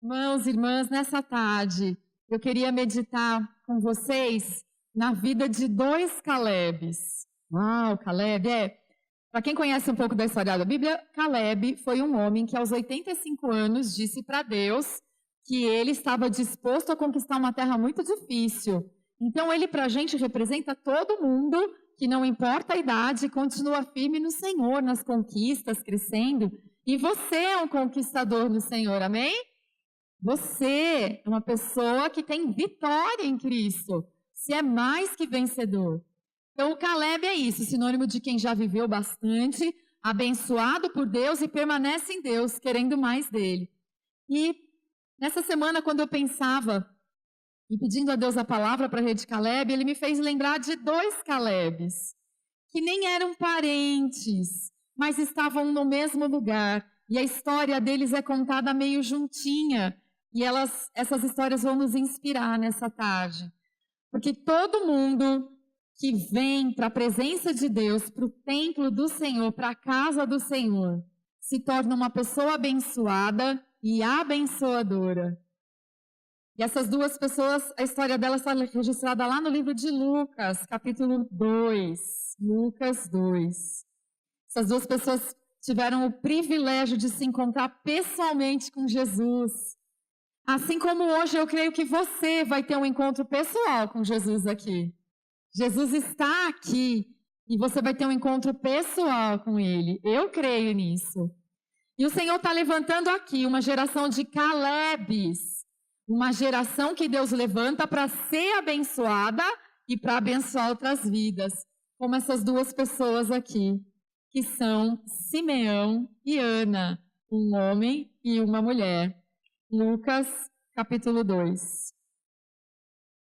Irmãos e irmãs, nessa tarde eu queria meditar com vocês na vida de dois Calebes. Uau, Caleb, Para quem conhece um pouco da história da Bíblia, Caleb foi um homem que aos 85 anos disse para Deus que ele estava disposto a conquistar uma terra muito difícil. Então ele para a gente representa todo mundo que não importa a idade, continua firme no Senhor, nas conquistas, crescendo. E você é um conquistador no Senhor, amém? Você é uma pessoa que tem vitória em Cristo. Você é mais que vencedor. Então, o Caleb é isso, sinônimo de quem já viveu bastante, abençoado por Deus e permanece em Deus, querendo mais dele. E nessa semana, quando eu pensava e pedindo a Deus a palavra para a rede Caleb, ele me fez lembrar de dois Calebes, que nem eram parentes, mas estavam no mesmo lugar. E a história deles é contada meio juntinha. E essas histórias vão nos inspirar nessa tarde. Porque todo mundo que vem para a presença de Deus, para o templo do Senhor, para a casa do Senhor, se torna uma pessoa abençoada e abençoadora. E essas duas pessoas, a história delas está registrada lá no livro de Lucas, capítulo 2. Lucas 2. Essas duas pessoas tiveram o privilégio de se encontrar pessoalmente com Jesus. Assim como hoje eu creio que você vai ter um encontro pessoal com Jesus aqui. Jesus está aqui e você vai ter um encontro pessoal com Ele. Eu creio nisso. E o Senhor está levantando aqui uma geração de Calebes. Uma geração que Deus levanta para ser abençoada e para abençoar outras vidas. Como essas duas pessoas aqui, que são Simeão e Ana, um homem e uma mulher. Lucas, capítulo 2.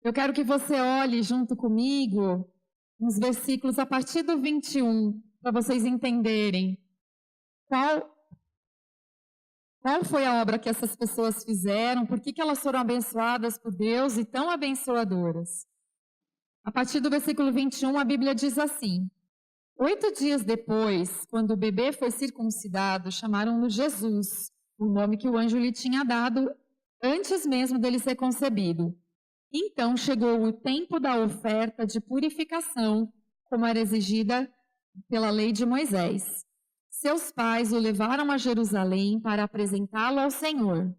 Eu quero que você olhe junto comigo nos versículos a partir do 21, para vocês entenderem qual foi a obra que essas pessoas fizeram, por que elas foram abençoadas por Deus e tão abençoadoras. A partir do versículo 21, a Bíblia diz assim: 8 dias depois, quando o bebê foi circuncidado, chamaram-no Jesus, o nome que o anjo lhe tinha dado antes mesmo dele ser concebido. Então chegou o tempo da oferta de purificação, como era exigida pela lei de Moisés. Seus pais o levaram a Jerusalém para apresentá-lo ao Senhor.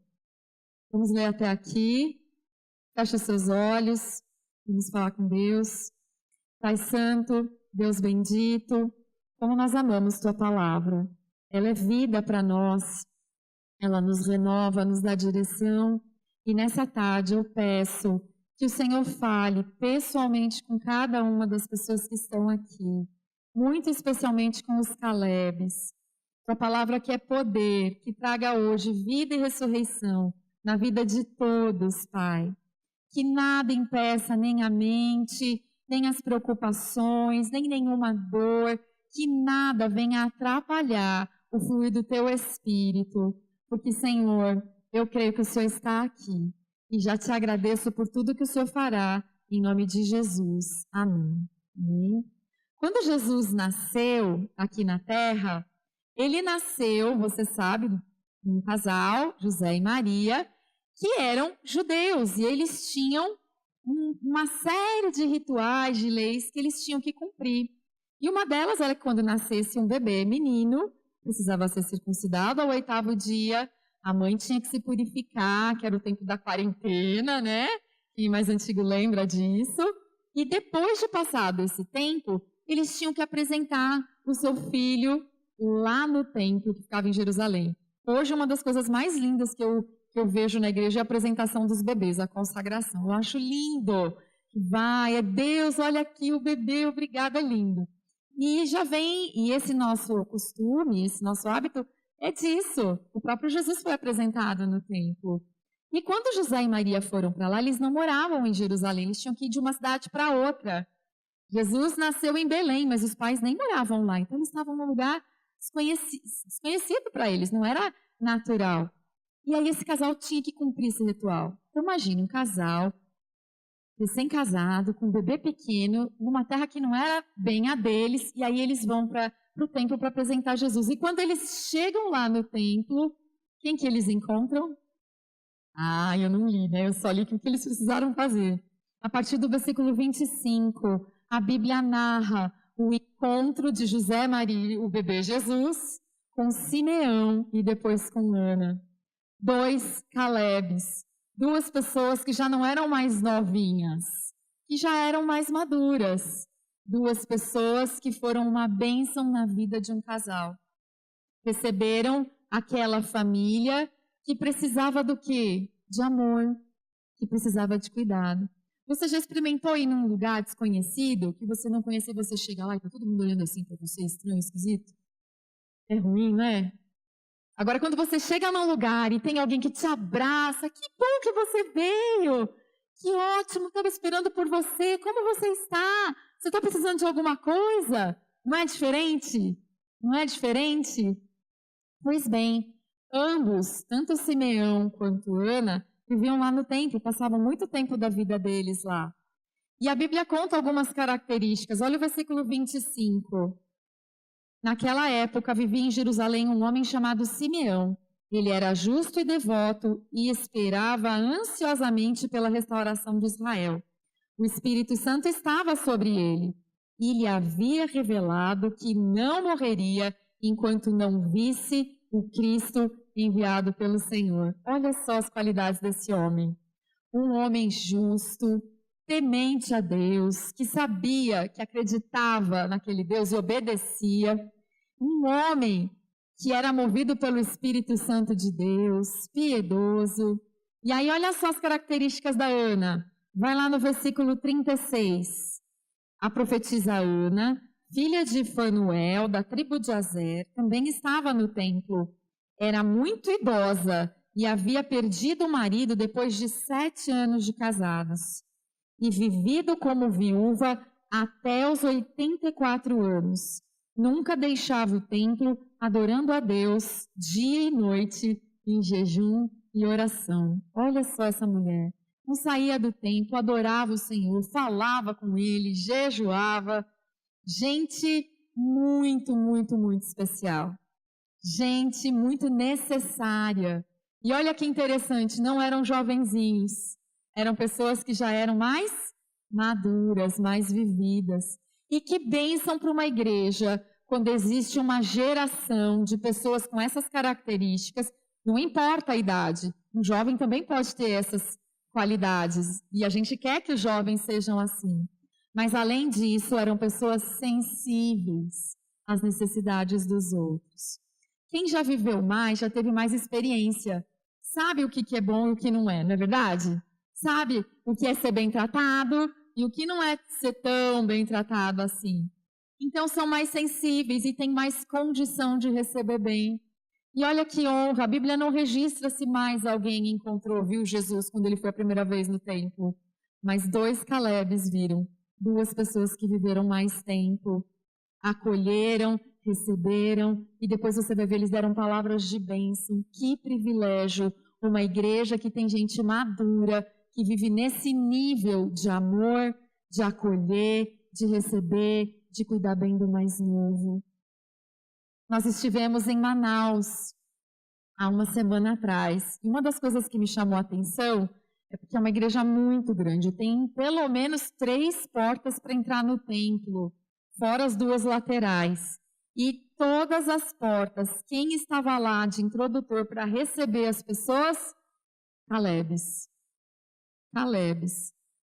Vamos ler até aqui. Feche seus olhos. Vamos falar com Deus. Pai Santo, Deus bendito, como nós amamos Tua palavra. Ela é vida para nós. Ela nos renova, nos dá direção. E nessa tarde eu peço que o Senhor fale pessoalmente com cada uma das pessoas que estão aqui. Muito especialmente com os Calebes. Tua palavra que é poder, que traga hoje vida e ressurreição na vida de todos, Pai. Que nada impeça nem a mente, nem as preocupações, nem nenhuma dor, que nada venha atrapalhar o fluir do Teu Espírito. Porque, Senhor, eu creio que o Senhor está aqui. E já te agradeço por tudo que o Senhor fará, em nome de Jesus. Amém. Amém. Quando Jesus nasceu aqui na terra, ele nasceu, você sabe, um casal, José e Maria, que eram judeus. E eles tinham uma série de rituais, de leis que eles tinham que cumprir. E uma delas era que quando nascesse um bebê menino, precisava ser circuncidado ao 8º dia, a mãe tinha que se purificar, que era o tempo da quarentena, né? Quem mais antigo lembra disso. E depois de passado esse tempo, eles tinham que apresentar o seu filho lá no templo que ficava em Jerusalém. Hoje, uma das coisas mais lindas que eu vejo na igreja é a apresentação dos bebês, a consagração. Eu acho lindo. Vai, é Deus, olha aqui o bebê, obrigada, é lindo. E já vem, e esse nosso costume, esse nosso hábito, é disso. O próprio Jesus foi apresentado no templo. E quando José e Maria foram para lá, eles não moravam em Jerusalém, eles tinham que ir de uma cidade para outra. Jesus nasceu em Belém, mas os pais nem moravam lá. Então eles estavam num lugar desconhecido para eles, não era natural. E aí esse casal tinha que cumprir esse ritual. Então imagine um casal recém-casado, com um bebê pequeno, numa terra que não era bem a deles, e aí eles vão para o templo para apresentar Jesus. E quando eles chegam lá no templo, quem que eles encontram? Eu não li, né? Eu só li o que eles precisaram fazer. A partir do versículo 25, a Bíblia narra o encontro de José Maria, o bebê Jesus, com Simeão e depois com Ana. 2 Calebes, 2 pessoas que já não eram mais novinhas, que já eram mais maduras. 2 pessoas que foram uma bênção na vida de um casal. Receberam aquela família que precisava do quê? De amor, que precisava de cuidado. Você já experimentou ir num lugar desconhecido, que você não conhecia, você chega lá e tá todo mundo olhando assim para você, estranho, esquisito? É ruim, né? Agora, quando você chega num lugar e tem alguém que te abraça, que bom que você veio! Que ótimo, estava esperando por você, como você está? Você está precisando de alguma coisa? Não é diferente? Não é diferente? Pois bem, ambos, tanto Simeão quanto Ana, viviam lá no templo, passavam muito tempo da vida deles lá. E a Bíblia conta algumas características. Olha o versículo 25. Naquela época vivia em Jerusalém um homem chamado Simeão. Ele era justo e devoto e esperava ansiosamente pela restauração de Israel. O Espírito Santo estava sobre ele e lhe havia revelado que não morreria enquanto não visse o Cristo enviado pelo Senhor. Olha só as qualidades desse homem. Um homem justo, temente a Deus, que sabia, que acreditava naquele Deus e obedecia. Um homem que era movido pelo Espírito Santo de Deus, piedoso. E aí olha só as características da Ana. Vai lá no versículo 36. A profetisa Ana, filha de Fanuel, da tribo de Azer, também estava no templo. Era muito idosa e havia perdido o marido depois de 7 anos de casados. E vivido como viúva até os 84 anos. Nunca deixava o templo, adorando a Deus dia e noite, em jejum e oração. Olha só essa mulher. Não saía do templo, adorava o Senhor, falava com ele, jejuava. Gente muito, muito, muito especial. Gente muito necessária. E olha que interessante, não eram jovenzinhos. Eram pessoas que já eram mais maduras, mais vividas. E que bênção para uma igreja quando existe uma geração de pessoas com essas características, não importa a idade. Um jovem também pode ter essas qualidades. E a gente quer que os jovens sejam assim. Mas, além disso, eram pessoas sensíveis às necessidades dos outros. Quem já viveu mais, já teve mais experiência, sabe o que é bom e o que não é verdade? Sabe o que é ser bem tratado e o que não é ser tão bem tratado assim. Então, são mais sensíveis e têm mais condição de receber bem. E olha que honra, a Bíblia não registra se mais alguém encontrou, viu Jesus quando ele foi a primeira vez no templo. Mas 2 Calebes viram, 2 pessoas que viveram mais tempo, acolheram, receberam, e depois você vai ver, eles deram palavras de bênção. Que privilégio, uma igreja que tem gente madura, que vive nesse nível de amor, de acolher, de receber, de cuidar bem do mais novo. Nós estivemos em Manaus há uma semana atrás, e uma das coisas que me chamou a atenção é porque é uma igreja muito grande, tem pelo menos 3 portas para entrar no templo, fora as 2 laterais. E todas as portas, quem estava lá de introdutor para receber as pessoas? Calebes.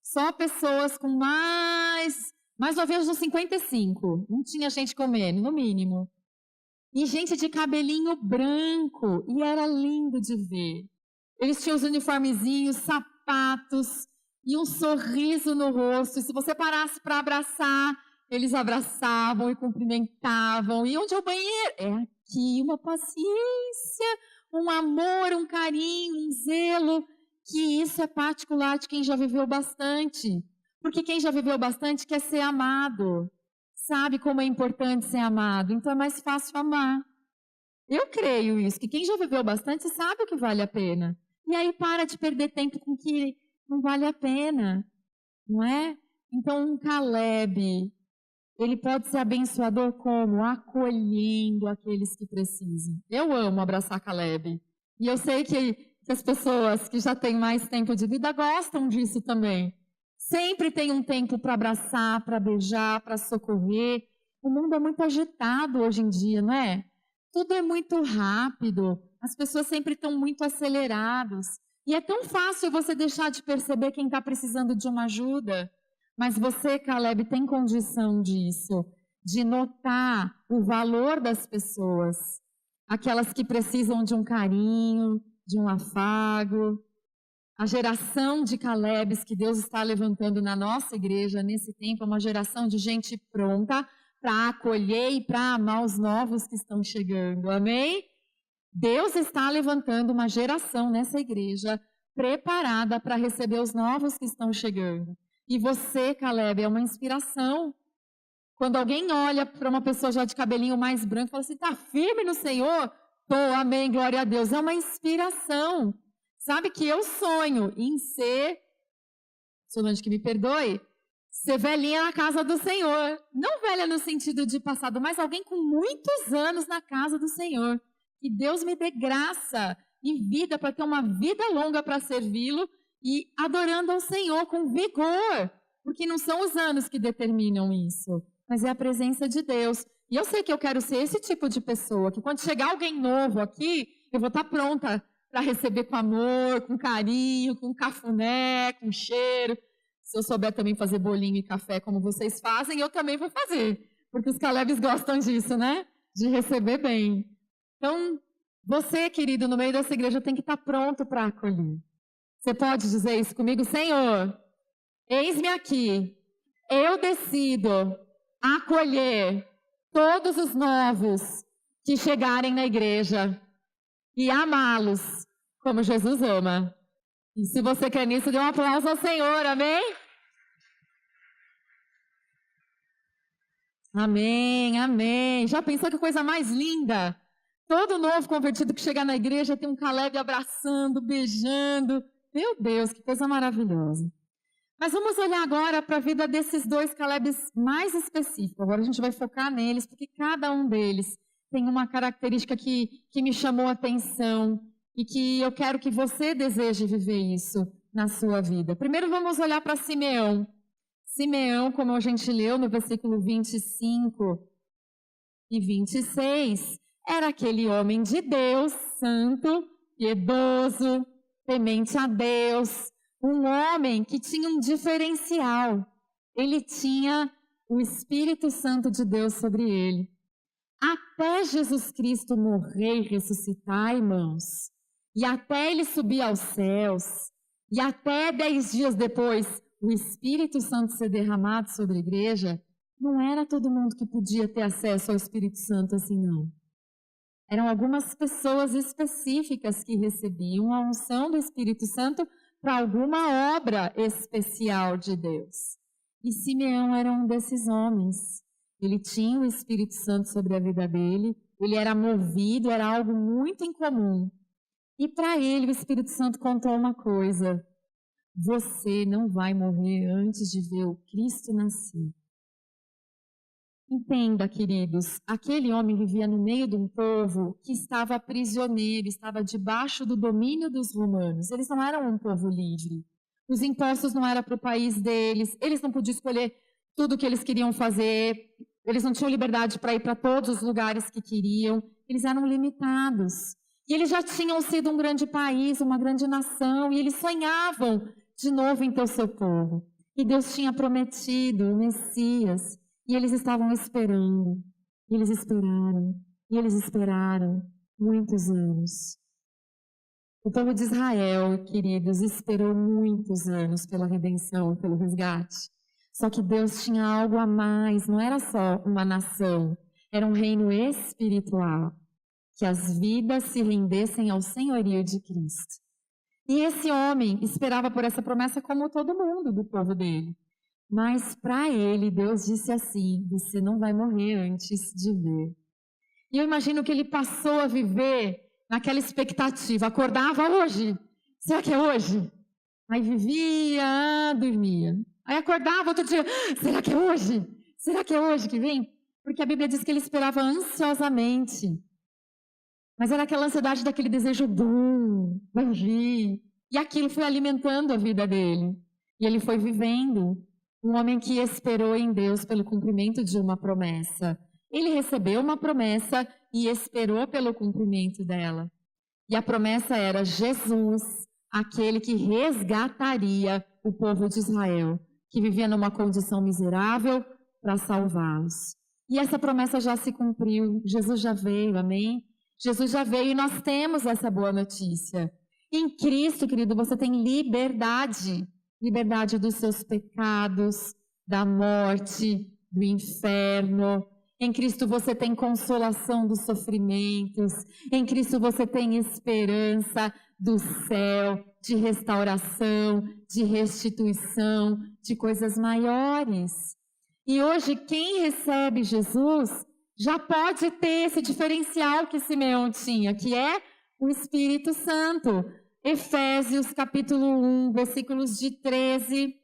Só pessoas com mais ou menos uns 55. Não tinha gente comendo, no mínimo. E gente de cabelinho branco. E era lindo de ver. Eles tinham os uniformezinhos, sapatos e um sorriso no rosto. E se você parasse para abraçar, eles abraçavam e cumprimentavam. E onde é o banheiro? É aqui, uma paciência, um amor, um carinho, um zelo, que isso é particular de quem já viveu bastante. Porque quem já viveu bastante quer ser amado. Sabe como é importante ser amado, então é mais fácil amar. Eu creio isso, que quem já viveu bastante sabe o que vale a pena. E aí para de perder tempo com o que não vale a pena, não é? Então um Caleb, ele pode ser abençoador como? Acolhendo aqueles que precisam. Eu amo abraçar Caleb. E eu sei que que as pessoas que já têm mais tempo de vida gostam disso também. Sempre tem um tempo para abraçar, para beijar, para socorrer. O mundo é muito agitado hoje em dia, não é? Tudo é muito rápido, as pessoas sempre estão muito aceleradas. E é tão fácil você deixar de perceber quem está precisando de uma ajuda. Mas você, Caleb, tem condição disso, de notar o valor das pessoas. Aquelas que precisam de um carinho, de um afago. A geração de Calebes que Deus está levantando na nossa igreja nesse tempo é uma geração de gente pronta para acolher e para amar os novos que estão chegando. Amém? Deus está levantando uma geração nessa igreja preparada para receber os novos que estão chegando. E você, Caleb, é uma inspiração. Quando alguém olha para uma pessoa já de cabelinho mais branco e fala assim, está firme no Senhor? Tô, amém, glória a Deus. É uma inspiração. Sabe que eu sonho em ser, Solange que me perdoe, ser velhinha na casa do Senhor. Não velha no sentido de passado, mas alguém com muitos anos na casa do Senhor. Que Deus me dê graça e vida para ter uma vida longa para servi-lo e adorando ao Senhor com vigor. Porque não são os anos que determinam isso, mas é a presença de Deus. E eu sei que eu quero ser esse tipo de pessoa, que quando chegar alguém novo aqui, eu vou estar pronta para receber com amor, com carinho, com cafuné, com cheiro. Se eu souber também fazer bolinho e café como vocês fazem, eu também vou fazer. Porque os Calebes gostam disso, né? De receber bem. Então, você, querido, no meio dessa igreja tem que estar pronto para acolher. Você pode dizer isso comigo? Senhor, eis-me aqui. Eu decido acolher todos os novos que chegarem na igreja e amá-los como Jesus ama. E se você quer nisso, dê um aplauso ao Senhor, amém? Amém, amém. Já pensou que coisa mais linda? Todo novo convertido que chegar na igreja tem um Caleb abraçando, beijando. Meu Deus, que coisa maravilhosa. Mas vamos olhar agora para a vida desses dois Calebes mais específicos. Agora a gente vai focar neles, porque cada um deles tem uma característica que me chamou a atenção e que eu quero que você deseje viver isso na sua vida. Primeiro vamos olhar para Simeão. Simeão, como a gente leu no versículo 25 e 26, era aquele homem de Deus, santo, piedoso, temente a Deus, um homem que tinha um diferencial. Ele tinha o Espírito Santo de Deus sobre ele. Até Jesus Cristo morrer e ressuscitar, irmãos, e até ele subir aos céus, e até 10 dias depois o Espírito Santo ser derramado sobre a igreja, não era todo mundo que podia ter acesso ao Espírito Santo assim, não. Eram algumas pessoas específicas que recebiam a unção do Espírito Santo para alguma obra especial de Deus. E Simeão era um desses homens. Ele tinha o Espírito Santo sobre a vida dele, ele era movido, era algo muito incomum. E para ele o Espírito Santo contou uma coisa: você não vai morrer antes de ver o Cristo nascer. Entenda, queridos, aquele homem vivia no meio de um povo que estava prisioneiro, estava debaixo do domínio dos romanos. Eles não eram um povo livre. Os impostos não eram para o país deles, eles não podiam escolher tudo o que eles queriam fazer, eles não tinham liberdade para ir para todos os lugares que queriam, eles eram limitados. E eles já tinham sido um grande país, uma grande nação, e eles sonhavam de novo em ter o seu povo. E Deus tinha prometido o Messias. E eles estavam esperando, e eles esperaram, e eles esperaram muitos anos. O povo de Israel, queridos, esperou muitos anos pela redenção, pelo resgate. Só que Deus tinha algo a mais, não era só uma nação, era um reino espiritual, que as vidas se rendessem ao senhorio de Cristo. E esse homem esperava por essa promessa como todo mundo do povo dele. Mas para ele, Deus disse assim: você não vai morrer antes de ver. E eu imagino que ele passou a viver naquela expectativa. Acordava hoje. Será que é hoje? Aí vivia, dormia. Aí acordava outro dia. Será que é hoje? Será que é hoje que vem? Porque a Bíblia diz que ele esperava ansiosamente. Mas era aquela ansiedade daquele desejo vai vir. E aquilo foi alimentando a vida dele. E ele foi vivendo. Um homem que esperou em Deus pelo cumprimento de uma promessa. Ele recebeu uma promessa e esperou pelo cumprimento dela. E a promessa era Jesus, aquele que resgataria o povo de Israel, que vivia numa condição miserável, para salvá-los. E essa promessa já se cumpriu. Jesus já veio, amém? Jesus já veio e nós temos essa boa notícia. Em Cristo, querido, você tem liberdade. Liberdade dos seus pecados, da morte, do inferno. Em Cristo você tem consolação dos sofrimentos. Em Cristo você tem esperança do céu, de restauração, de restituição, de coisas maiores. E hoje quem recebe Jesus já pode ter esse diferencial que Simeão tinha, que é o Espírito Santo. Efésios capítulo 1, versículos de 13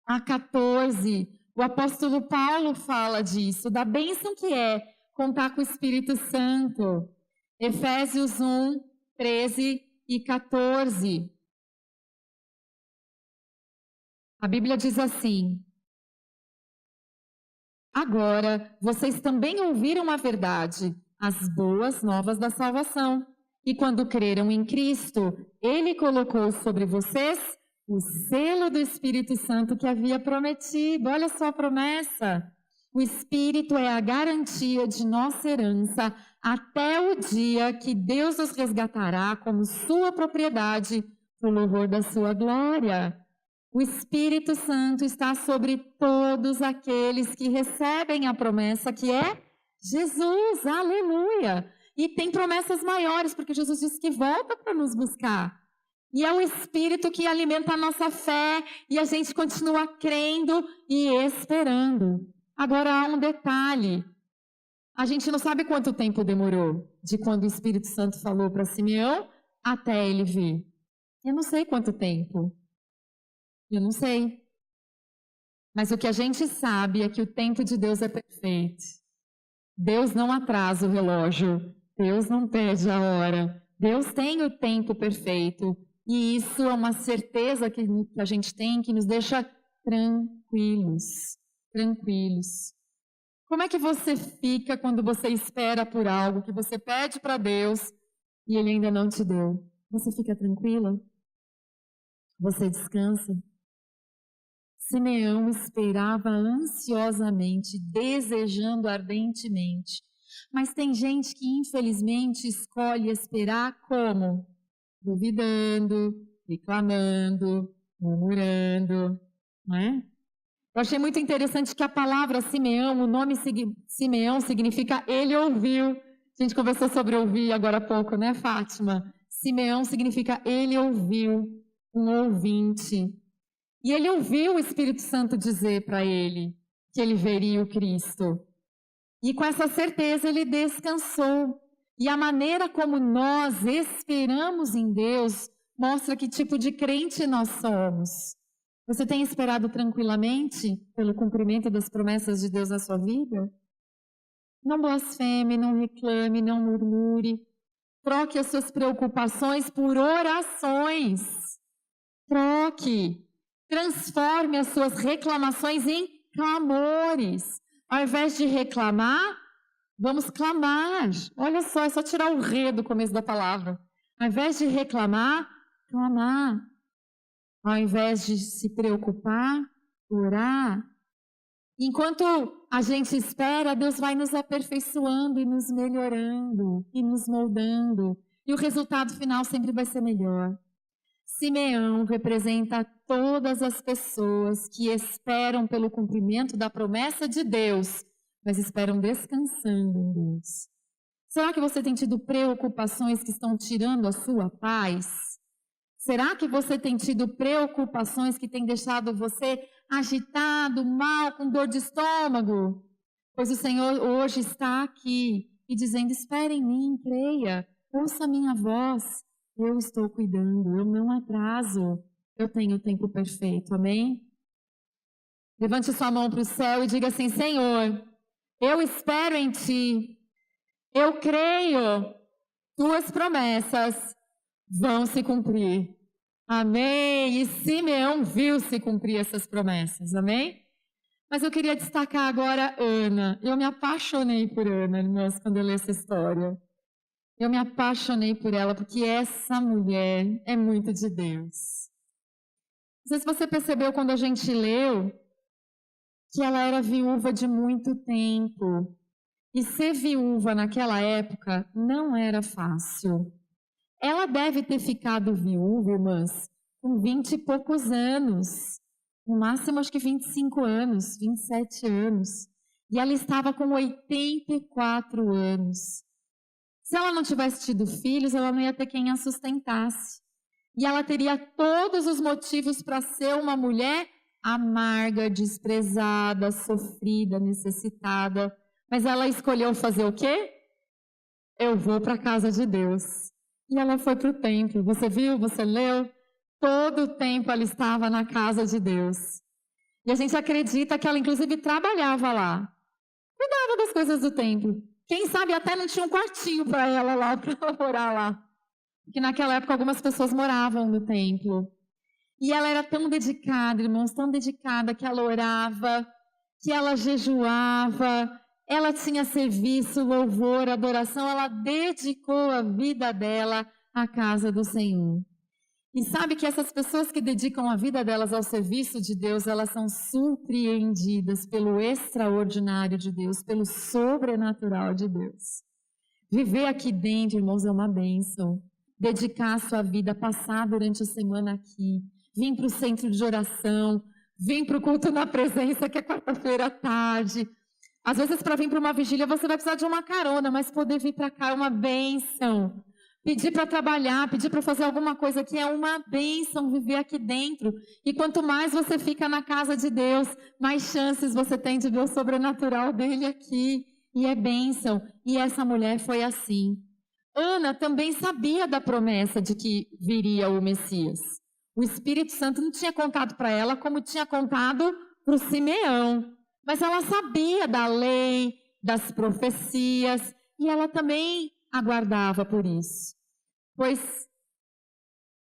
a 14. O apóstolo Paulo fala disso, da bênção que é contar com o Espírito Santo. Efésios 1, 13 e 14. A Bíblia diz assim: agora, vocês também ouviram a verdade, as boas novas da salvação. E quando creram em Cristo, Ele colocou sobre vocês o selo do Espírito Santo que havia prometido. Olha só a promessa. O Espírito é a garantia de nossa herança até o dia que Deus nos resgatará como sua propriedade, por louvor da sua glória. O Espírito Santo está sobre todos aqueles que recebem a promessa que é Jesus, aleluia! E tem promessas maiores, porque Jesus disse que volta para nos buscar. E é o Espírito que alimenta a nossa fé e a gente continua crendo e esperando. Agora há um detalhe. A gente não sabe quanto tempo demorou de quando o Espírito Santo falou para Simeão até ele vir. Eu não sei quanto tempo. Eu não sei. Mas o que a gente sabe é que o tempo de Deus é perfeito. Deus não atrasa o relógio. Deus não perde a hora. Deus tem o tempo perfeito. E isso é uma certeza que a gente tem que nos deixa tranquilos. Tranquilos. Como é que você fica quando você espera por algo que você pede para Deus e Ele ainda não te deu? Você fica tranquila? Você descansa? Simeão esperava ansiosamente, desejando ardentemente. Mas tem gente que, infelizmente, escolhe esperar como? Duvidando, reclamando, murmurando, não é? Eu achei muito interessante que a palavra Simeão, o nome Simeão significa ele ouviu. A gente conversou sobre ouvir agora há pouco, né, Fátima? Simeão significa ele ouviu, um ouvinte. E ele ouviu o Espírito Santo dizer para ele que ele veria o Cristo. E com essa certeza ele descansou. E a maneira como nós esperamos em Deus mostra que tipo de crente nós somos. Você tem esperado tranquilamente pelo cumprimento das promessas de Deus na sua vida? Não blasfeme, não reclame, não murmure. Troque as suas preocupações por orações. Troque. Transforme as suas reclamações em clamores. Ao invés de reclamar, vamos clamar. Olha só, é só tirar o re do começo da palavra. Ao invés de reclamar, clamar. Ao invés de se preocupar, orar. Enquanto a gente espera, Deus vai nos aperfeiçoando e nos melhorando e nos moldando. E o resultado final sempre vai ser melhor. Simeão representa todas as pessoas que esperam pelo cumprimento da promessa de Deus, mas esperam descansando em Deus. Será que você tem tido preocupações que estão tirando a sua paz? Será que você tem tido preocupações que têm deixado você agitado, mal, com dor de estômago? Pois o Senhor hoje está aqui e dizendo, espere em mim, creia, ouça a minha voz. Eu estou cuidando, eu não atraso, eu tenho o tempo perfeito, amém? Levante sua mão para o céu e diga assim, Senhor, eu espero em Ti, eu creio tuas promessas vão se cumprir. Amém? E Simeão viu se cumprir essas promessas, amém? Mas eu queria destacar agora Ana. Eu me apaixonei por Ana, irmãos, quando eu li essa história. Eu me apaixonei por ela, porque essa mulher é muito de Deus. Não sei se você percebeu quando a gente leu, que ela era viúva de muito tempo. E ser viúva naquela época não era fácil. Ela deve ter ficado viúva, irmãs, com 20 e poucos anos. No máximo, acho que 25 anos, 27 anos. E ela estava com 84 anos. Se ela não tivesse tido filhos, ela não ia ter quem a sustentasse. E ela teria todos os motivos para ser uma mulher amarga, desprezada, sofrida, necessitada. Mas ela escolheu fazer o quê? Eu vou para a casa de Deus. E ela foi para o templo. Você viu? Você leu? Todo o tempo ela estava na casa de Deus. E a gente acredita que ela, inclusive, trabalhava lá. Cuidava das coisas do templo. Quem sabe até não tinha um quartinho para ela lá, para ela morar lá. Porque naquela época algumas pessoas moravam no templo. E ela era tão dedicada, irmãos, tão dedicada, que ela orava, que ela jejuava, ela tinha serviço, louvor, adoração, ela dedicou a vida dela à casa do Senhor. E sabe que essas pessoas que dedicam a vida delas ao serviço de Deus, elas são surpreendidas pelo extraordinário de Deus, pelo sobrenatural de Deus. Viver aqui dentro, irmãos, é uma bênção. Dedicar a sua vida, passar durante a semana aqui, vir para o centro de oração, vir para o culto na presença, que é quarta-feira à tarde. Às vezes, para vir para uma vigília, você vai precisar de uma carona, mas poder vir para cá é uma bênção. Pedir para trabalhar, pedir para fazer alguma coisa que é uma bênção viver aqui dentro. E quanto mais você fica na casa de Deus, mais chances você tem de ver o sobrenatural dele aqui. E é bênção. E essa mulher foi assim. Ana também sabia da promessa de que viria o Messias. O Espírito Santo não tinha contado para ela como tinha contado para o Simeão. Mas ela sabia da lei, das profecias, e ela também aguardava por isso. Pois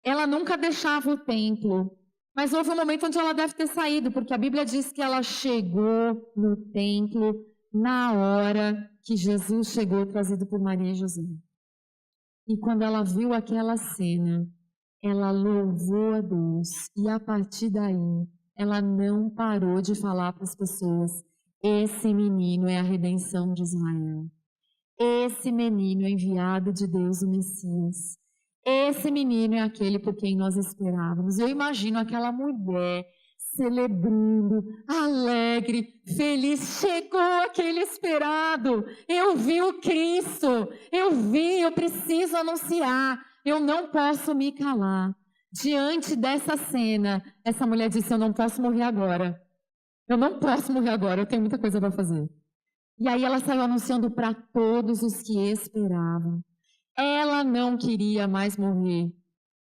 ela nunca deixava o templo. Mas houve um momento onde ela deve ter saído, porque a Bíblia diz que ela chegou no templo na hora que Jesus chegou trazido por Maria e José. E quando ela viu aquela cena, ela louvou a Deus. E a partir daí, ela não parou de falar para as pessoas: esse menino é a redenção de Israel. Esse menino é enviado de Deus, o Messias. Esse menino é aquele por quem nós esperávamos. Eu imagino aquela mulher celebrando, alegre, feliz. Chegou aquele esperado. Eu vi o Cristo. Eu preciso anunciar. Eu não posso me calar. Diante dessa cena, essa mulher disse: eu não posso morrer agora. Eu não posso morrer agora, eu tenho muita coisa para fazer. E aí ela saiu anunciando para todos os que esperavam. Ela não queria mais morrer,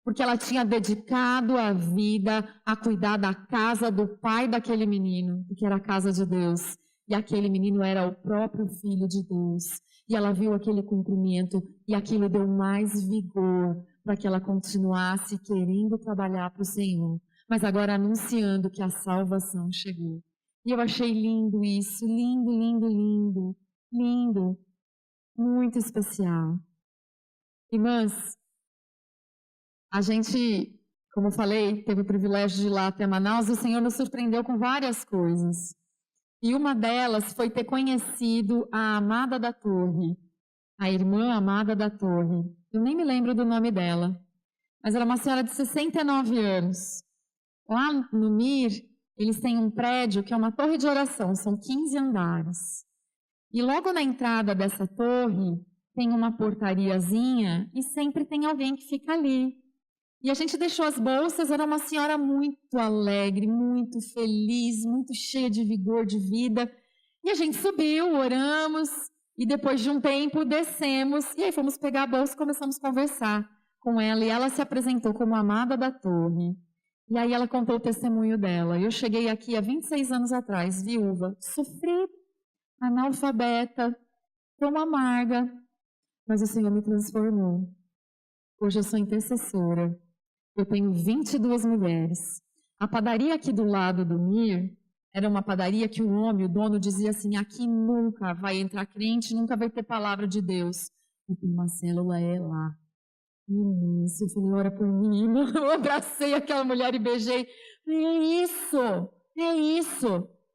porque ela tinha dedicado a vida a cuidar da casa do pai daquele menino, que era a casa de Deus. E aquele menino era o próprio Filho de Deus. E ela viu aquele cumprimento e aquilo deu mais vigor para que ela continuasse querendo trabalhar para o Senhor, mas agora anunciando que a salvação chegou. E eu achei lindo isso, lindo, lindo, lindo, lindo, muito especial. Irmãs, a gente, como eu falei, teve o privilégio de ir lá até Manaus e o Senhor nos surpreendeu com várias coisas. E uma delas foi ter conhecido a Amada da Torre, a irmã Amada da Torre. Eu nem me lembro do nome dela, mas era uma senhora de 69 anos. Lá no MIR, eles têm um prédio que é uma torre de oração, são 15 andares. E logo na entrada dessa torre, tem uma portariazinha e sempre tem alguém que fica ali. E a gente deixou as bolsas, era uma senhora muito alegre, muito feliz, muito cheia de vigor, de vida. E a gente subiu, oramos, e depois de um tempo descemos, e aí fomos pegar a bolsa e começamos a conversar com ela. E ela se apresentou como Amada da Torre. E aí ela contou o testemunho dela. Eu cheguei aqui há 26 anos atrás, viúva, sofrida, analfabeta, tão amarga. mas o Senhor me transformou. Hoje eu sou intercessora. Eu tenho 22 mulheres. A padaria aqui do lado do Mir era uma padaria que o homem, o dono, dizia assim: aqui nunca vai entrar crente, nunca vai ter palavra de Deus. E tem uma célula lá. Eu falei: ora por mim. Eu abracei aquela mulher e beijei. Falei: é isso.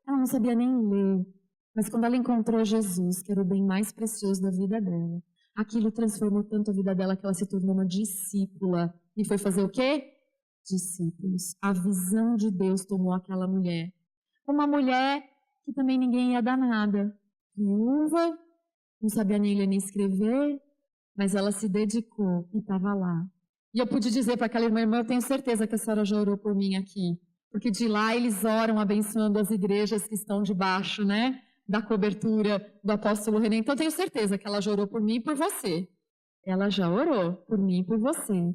Ela não sabia nem ler. Mas quando ela encontrou Jesus, que era o bem mais precioso da vida dela, aquilo transformou tanto a vida dela que ela se tornou uma discípula. E foi fazer o quê? Discípulos. A visão de Deus tomou aquela mulher. Uma mulher que também ninguém ia dar nada. Viúva, não sabia nem ler nem escrever, mas ela se dedicou e estava lá. E eu pude dizer para aquela irmã: eu tenho certeza que a senhora já orou por mim aqui. Porque de lá eles oram abençoando as igrejas que estão debaixo, né, da cobertura do apóstolo René. Então eu tenho certeza que ela já orou por mim e por você. Ela já orou por mim e por você.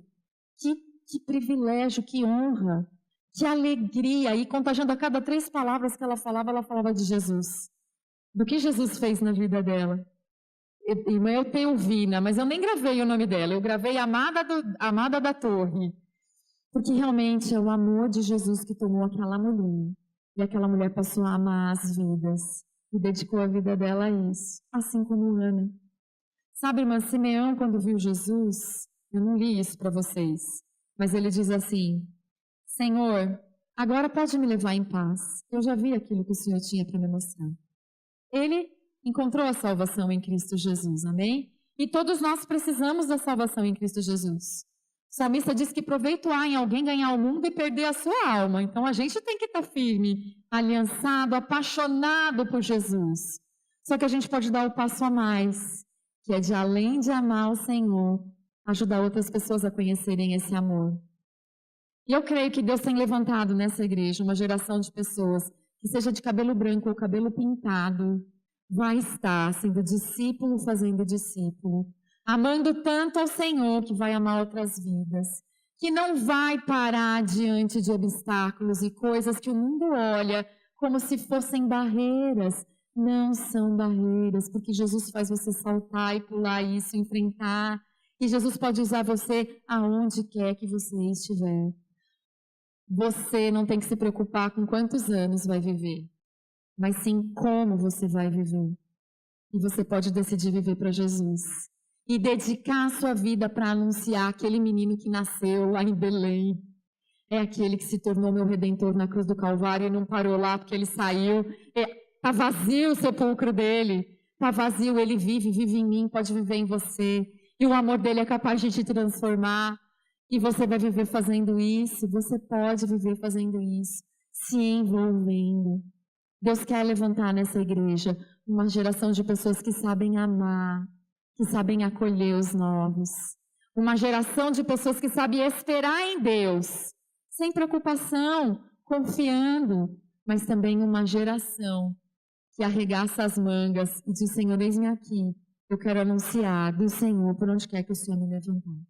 Que privilégio, que honra, que alegria. E contagiando a cada 3 palavras que ela falava de Jesus. Do que Jesus fez na vida dela. Irmã, eu tenho Vina, mas eu nem gravei o nome dela. Eu gravei Amada da Torre. Porque realmente é o amor de Jesus que tomou aquela mulher. E aquela mulher passou a amar as vidas. E dedicou a vida dela a isso. Assim como Ana. Sabe, irmã, Simeão, quando viu Jesus, eu não li isso para vocês, mas ele diz assim: Senhor, agora pode me levar em paz. Eu já vi aquilo que o Senhor tinha para me mostrar. Ele encontrou a salvação em Cristo Jesus, amém? E todos nós precisamos da salvação em Cristo Jesus. O salmista diz que proveito há em alguém ganhar o mundo e perder a sua alma. Então a gente tem que estar firme, aliançado, apaixonado por Jesus. Só que a gente pode dar o passo a mais, que é de, além de amar o Senhor, ajudar outras pessoas a conhecerem esse amor. E eu creio que Deus tem levantado nessa igreja uma geração de pessoas que, seja de cabelo branco ou cabelo pintado, vai estar sendo discípulo, fazendo discípulo, amando tanto ao Senhor que vai amar outras vidas, que não vai parar diante de obstáculos e coisas que o mundo olha como se fossem barreiras. Não são barreiras, porque Jesus faz você saltar e pular isso, enfrentar. E Jesus pode usar você aonde quer que você estiver. Você não tem que se preocupar com quantos anos vai viver, mas sim como você vai viver. E você pode decidir viver para Jesus. E dedicar a sua vida para anunciar aquele menino que nasceu lá em Belém. É aquele que se tornou meu Redentor na cruz do Calvário e não parou lá porque ele saiu. Está vazio o sepulcro dele. Está vazio, ele vive em mim, pode viver em você. E o amor dele é capaz de te transformar. E você vai viver fazendo isso. Você pode viver fazendo isso. Se envolvendo. Deus quer levantar nessa igreja uma geração de pessoas que sabem amar, que sabem acolher os novos. Uma geração de pessoas que sabem esperar em Deus, sem preocupação, confiando. Mas também uma geração que arregaça as mangas e diz: Senhor, eis-me aqui. Eu quero anunciar do Senhor por onde quer que o Senhor me levantar.